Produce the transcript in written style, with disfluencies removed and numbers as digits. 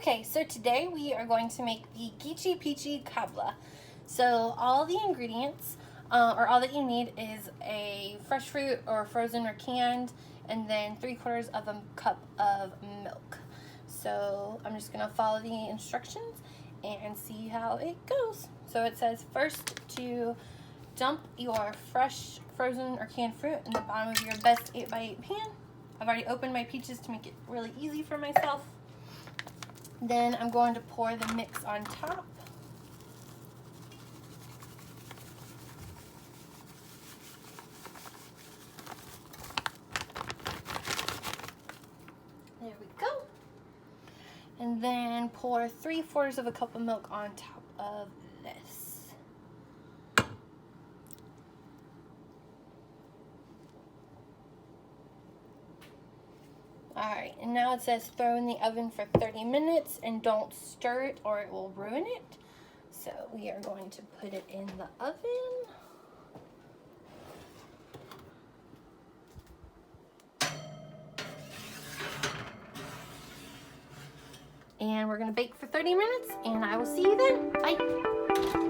Okay, so today we are going to make the Geechie Peachie Cobbla. So all the ingredients, or all that you need, is a fresh fruit or frozen or canned, and then 3/4 of a cup of milk. So I'm just gonna follow the instructions and see how it goes. So it says first to dump your fresh frozen or canned fruit in the bottom of your best 8x8 pan. I've already opened my peaches to make it really easy for myself. Then I'm going to pour the mix on top. There we go. And then pour 3/4 of a cup of milk on top of this. Alright, and now it says throw in the oven for 30 minutes and don't stir it or it will ruin it. So we are going to put it in the oven. And we're going to bake for 30 minutes and I will see you then. Bye.